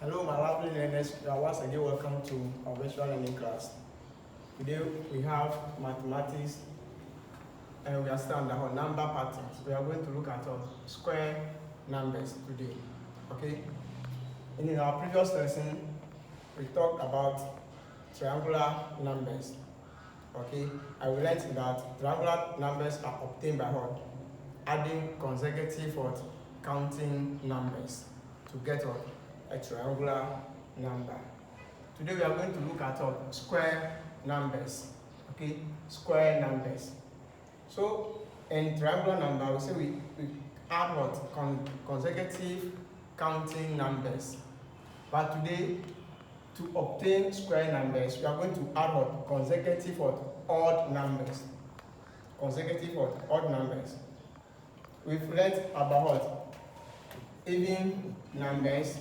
Hello, my lovely learners. You are once again welcome to our virtual learning class. Today we have mathematics and we are still on our number patterns. We are going to look at square numbers today. Okay? In our previous lesson, we talked about triangular numbers. Okay? And we learned that triangular numbers are obtained by what? Adding consecutive what? Counting numbers to get what? A triangular number. Today we are going to look at square numbers. Okay, square numbers. So in triangular number, we say we add what? Consecutive counting numbers. But today, to obtain square numbers, we are going to add what? Consecutive what? Odd numbers. Consecutive what? Odd numbers. We've learned about what? Even numbers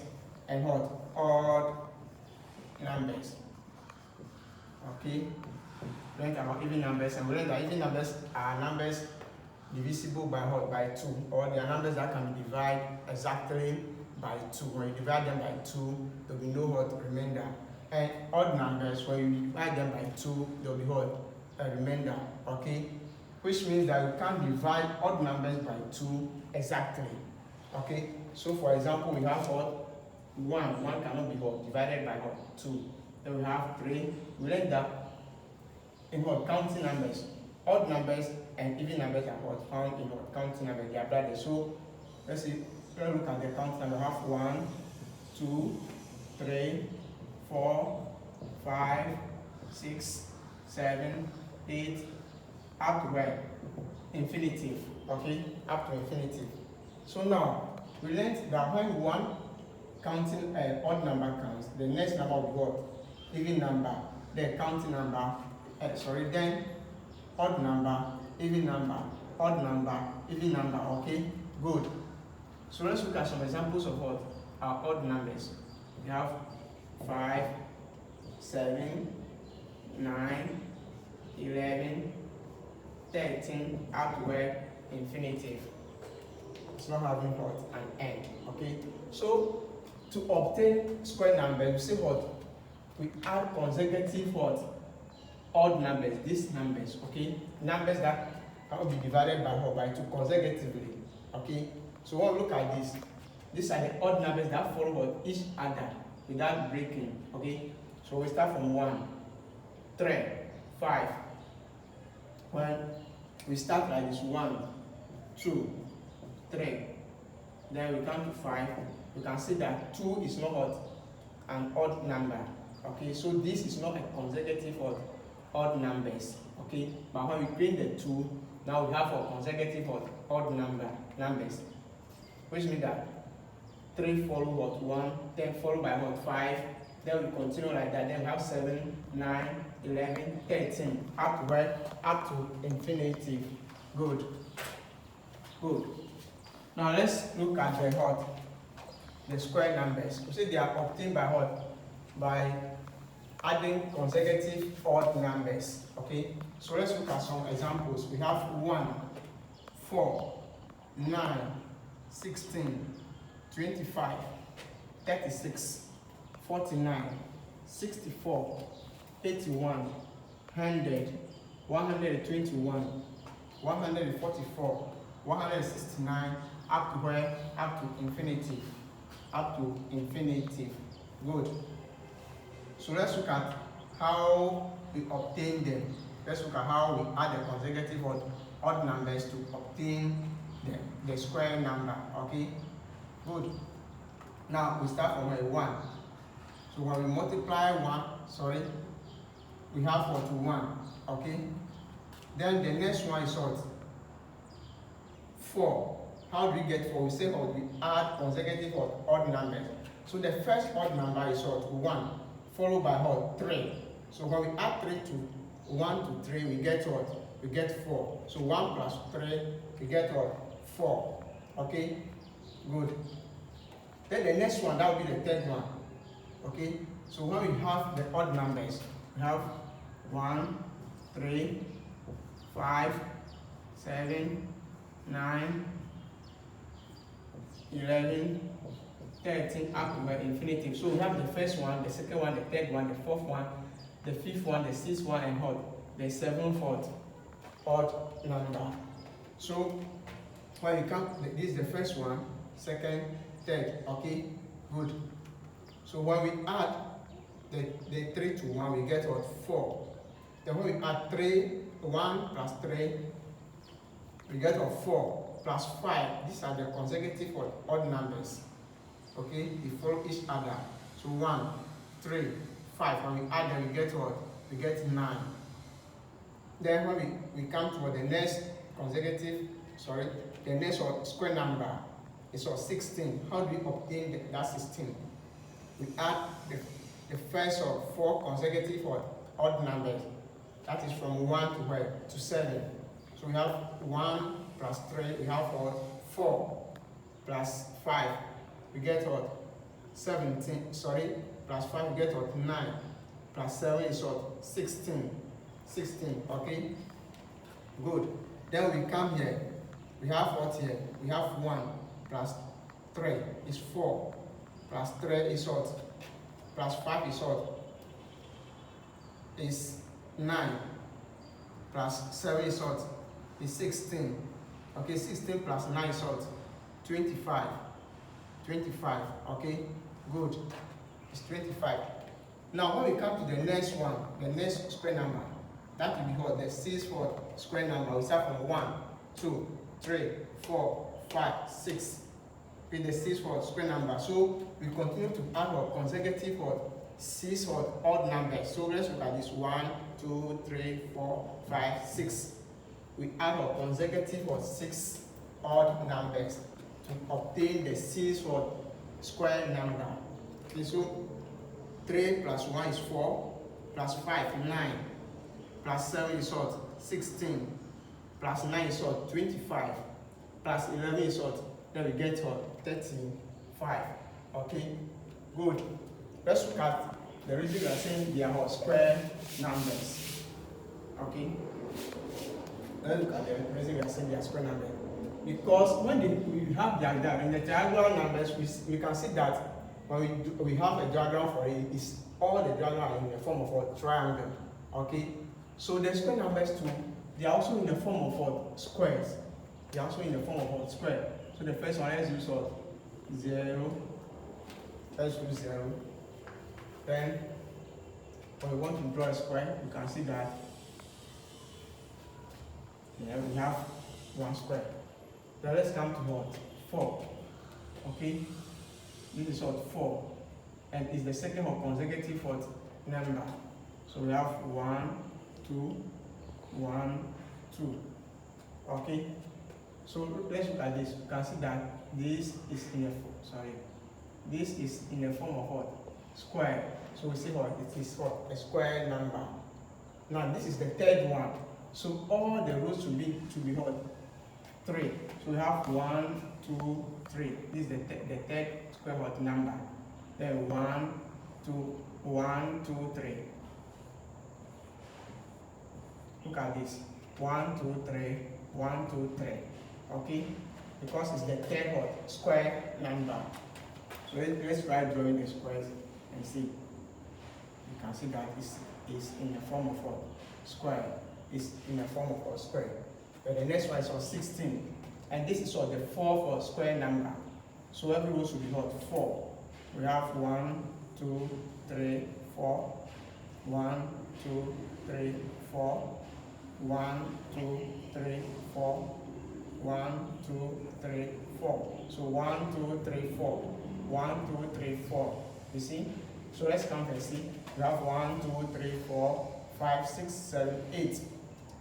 and what? Odd numbers. Okay? Learned about even numbers, and we learned that even numbers are numbers divisible by what? By 2. Or they are numbers that can be divided exactly by 2. When you divide them by 2, there will be no what? Remainder. And odd numbers, when you divide them by 2, there will be what? A remainder. Okay? Which means that you can't divide odd numbers by 2 exactly. Okay? So for example, we have what? 1 cannot be what? Divided by what? 2. Then we have 3. We learned that in what? Counting numbers. Odd numbers and even numbers are what? Found in what? Counting numbers. They are brothers. So let's see. Let's look at the counting number. We have 1, 2, 3, 4, 5, 6, 7, 8, up to where? Infinitive. Okay? Up to infinitive. So now we learned that when one counting odd number counts, the next number will be what? Even number, then counting number, then odd number, even number, odd number, even number. Okay, good. So let's look at some examples of what are odd numbers. We have 5, 7, 9, 11, 13, up to where? Infinitive. It's not having what? An end. Okay, so to obtain square numbers, we say what? We add consecutive what? Odd numbers, these numbers, okay? Numbers that can be divided by what? By 2 consecutively, okay? So when we look at this, these are the odd numbers that follow what? Each other without breaking, okay? So we start from 1, 3, 5. When we start like this, 1, 2, 3, then we count to 5. You can see that 2 is not what? An odd number. Okay, so this is not a consecutive of odd numbers. Okay, but when we create the 2, now we have a consecutive of odd numbers, which means that 3 follow what? 1, then followed by what? 5, then we continue like that. Then we have 7, 9, 11, 13, up to where? Up to infinitive. Good. Good. Now let's look at the what? The square numbers. You see they are obtained by what? By adding consecutive odd numbers. Okay, so let's look at some examples. We have 1, 4, 9, 16, 25, 36, 49, 64, 81, 100, 121, 144, 169, up to where? Up to infinitive. Up to infinitive. Good. So let's look at how we obtain them. Let's look at how we add the consecutive odd numbers to obtain the square number. Okay? Good. Now we start from a 1. So when we multiply 1, we have what? 1. Okay? Then the next one is what? 4. How do we get 4? We say what? We add consecutive odd numbers. So the first odd number is what? 1, followed by what? 3. So when we add 3 to 1 to 3, we get what? We get 4. So 1 plus 3, we get what? 4. Okay? Good. Then the next one, that will be the third one. Okay? So when we have the odd numbers, we have 1, 3, 5, 7, 9, 11, 13 up to infinity. So we have the first one, the second one, the third one, the fourth one, the fifth one, the sixth one, and the seventh odd number. So when you come, this is the first one, second, third. Okay, good. So when we add the 3 to 1, we get what? 4. Then when we add 1 plus 3, we get what? 4 plus 5. These are the consecutive odd numbers. Okay, they follow each other. So 1, 3, 5. When we add them, we get what? We get 9. Then when we come to the next the next square number is 16. How do we obtain that 16? We add the first of 4 consecutive odd numbers. That is from 1 to where? To 7. So we have 1 plus 3, we have 4 plus 5. We get what? 17. Plus 5, we get what? 9. Plus 7 is what? 16. 16. Okay? Good. Then we come here. We have what here? We have 1 plus 3 is 4. Plus 3 is what? Plus 5 is what? Is 9. Plus 7 is what? Is 16. Okay, 16 plus 9 is what? 25. 25. Okay, good. It's 25. Now when we come to the next one, the next square number, that will be what? The 6th square number. We start from 1, 2, 3, 4, 5, 6. With the 6th square number. So we continue to add consecutive 6 odd numbers. So let's look at this. 1, 2, 3, 4, 5, 6. We add consecutive 6 odd numbers to obtain the 6th square number. Okay, so 3 plus 1 is 4, plus 5, 9, plus 7 is 16, plus 9 is 25, plus 11 is then we get 35. Okay, good. Let's look at the reason we are saying they are square numbers. Okay, let's look at the reason we are saying they are square numbers. Because when we have diagram, in the diagonal numbers, we can see that when we have a diagram for it, it's all the diagram are in the form of a triangle. Okay, so the square numbers too, they are also in the form of squares. They are also in the form of a square. So the first one, let's use 0. Let's use 0. Then when we want to draw a square, you can see that here we have 1 square. Now let's come to what? 4. Okay, this is 4, and it's the second consecutive number. So we have 1, 2, 1, 2. Okay, so let's look at this. You can see that this is in the form of what? Square. So we see what it is what? A square number. Now this is the third one. So all the rows should be what? 3. So we have 1, 2, 3. This is the third square number. Then 1, 2, 3. Look at this. 1, 2, 3. 1, 2, 3. Okay? Because it's the third square number. So let's try drawing the squares and see. You can see that it's in the form of a square. It's in the form of a square. But the next one is 16. And this is the fourth square number. So every row should be 4. We have 1, 2, 3, 4. 1, 2, 3, 4. 1, 2, 3, 4. 1, 2, 3, 4. So 1, 2, 3, 4. 1, 2, 3, 4. You see? So let's count and see. We have 1, 2, 3, 4, 5, 6, 7, 8,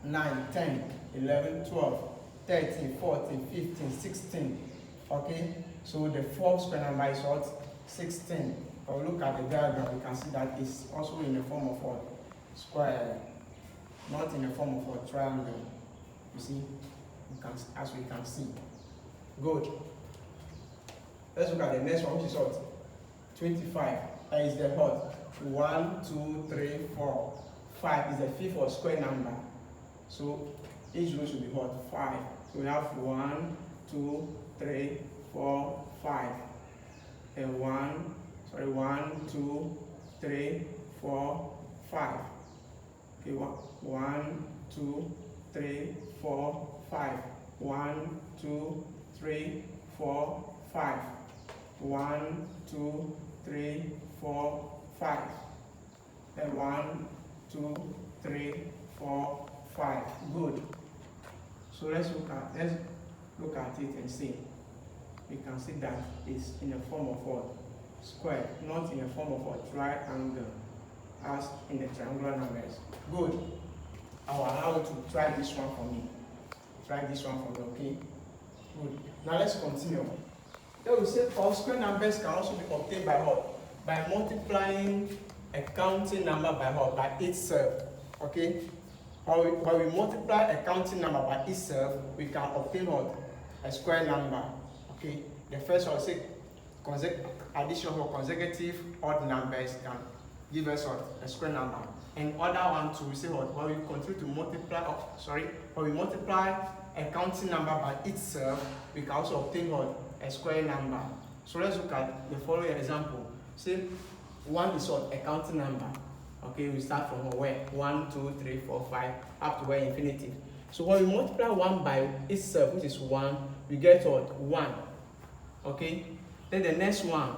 9, 10, 11, 12, 13, 14, 15, 16. Okay? So the fourth square number is what? 16. When we look at the diagram, we can see that it's also in the form of a square, not in the form of a triangle. You see? As we can see. Good. Let's look at the next one, which is what? 25. And is the what? 1, 2, 3, 4. 5 is the fifth square number. So each row should be what? 5. So we have 1, 2, 3, 4, 5. 1, 2, 3, 4, 5. Okay, 1, 2, 3, 4, 5. 1, 2, 3, 4, 5. 1, 2, 3, 4, 5. Then 1, 2, 3, 4, 5. Good. So let's look at it and see. We can see that it's in the form of what? Square, not in the form of a triangle, as in the triangular numbers. Good. I will allow you to try this one for me. Try this one for me, okay? Good. Now let's continue. Then we say all square numbers can also be obtained by what? By multiplying a counting number by what? By itself. Okay? When we multiply a counting number by itself, we can obtain what? A square number. Okay? The first one, say addition of consecutive odd numbers can give us what? A square number. And other one too, we say what? When we continue to multiply, when we multiply a counting number by itself, we can also obtain what? A square number. So let's look at the following example. Say 1 is what? A counting number. Okay, we start from where? 1, 2, 3, 4, 5, up to where infinity. So when we multiply 1 by itself, which is 1, we get what? 1. Okay? Then the next one,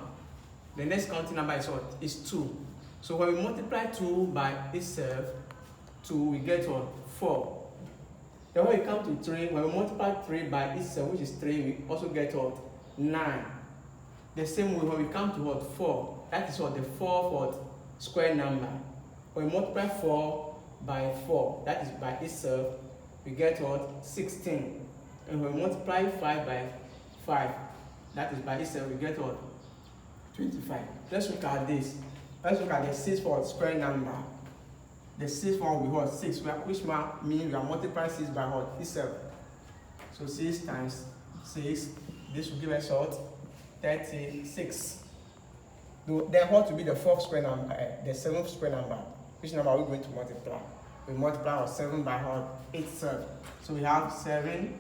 the next counting number is what? Is 2. So when we multiply 2 by itself, 2, we get what? 4. Then when we come to 3, when we multiply 3 by itself, which is 3, we also get what? 9. The same way when we come to what? 4, that is what? The 4th what? Square number. When we multiply 4 by 4, that is by itself, we get what? 16. And when we multiply 5 by 5, that is by itself, we get what? 25. Let's look at this. Let's look at the 6th square number. The 6th one will be what? 6, which means we are multiplying 6 by what? Itself. So 6 times 6, this will give us what? 36. Then what will be the 4th square number? The 7th square number. Which number are we going to multiply? We multiply 7 by what? Itself. So we have 7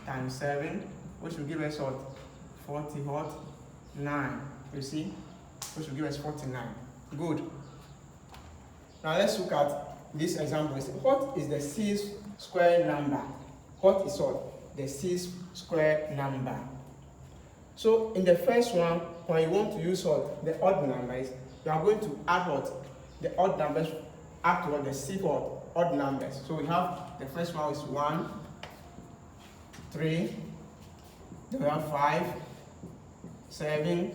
times 7, which will give us what? 49. You see? Which will give us 49. Good. Now let's look at this example. What is the 6th square number? What is what? The 6th square number. So in the first one, when you want to use what? The odd numbers, you are going to add what? The odd numbers up to what? The 6th what? Odd numbers. So we have the first one is 1, 3, then we have 5, 7,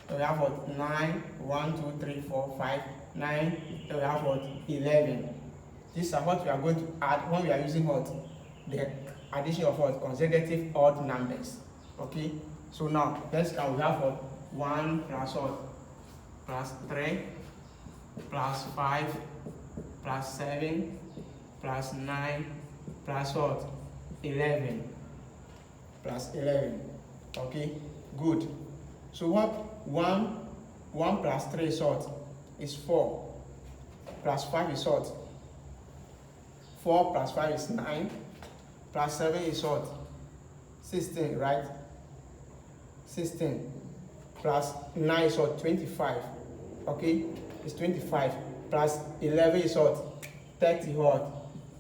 then we have what? 9, 1, 2, 3, 4, 5, 9, then we have what? 11. These are what we are going to add when we are using what? The addition of what? Consecutive odd numbers. Okay? So now, let's count. We have what? 1 plus what? Plus 3, plus 5, plus 7, plus 9, plus what? 11. Plus 11. Okay? Good. So what? 1 plus 3 is what? Is 4. Plus 5 is what? 4 plus 5 is 9. Plus 7 is what? 16, right? 16. Plus 9 is what? 25. Okay? It's 25. Plus 11 is what? 30 what?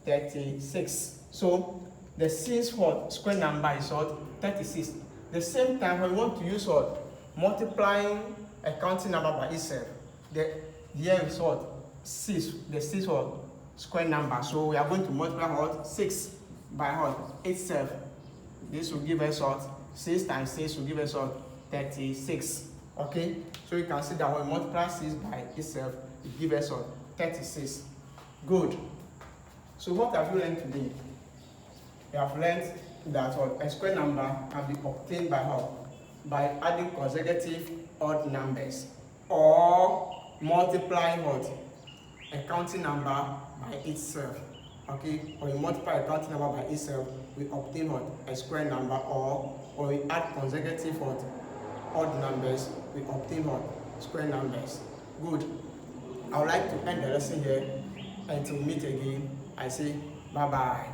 36. So the 6th what? Square number is what? 36. The same time when we want to use what? Multiplying a counting number by itself. Here is what? 6. The 6th what? Square number. So we are going to multiply what? 6 by what? Itself. This will give us what? 6 times 6 will give us what? 36. Okay? So you can see that when we multiply 6 by itself, it gives us what? 36. Good. So what have you learned today? You have learned that what? A square number can be obtained by how? By adding consecutive odd numbers or multiplying what? A counting number by itself. Okay? When we multiply a counting number by itself, we obtain what? A square number, or when we add consecutive what? Odd numbers, we obtain what? Square numbers. Good. I would like to end the lesson here. Until we meet again, I say bye-bye.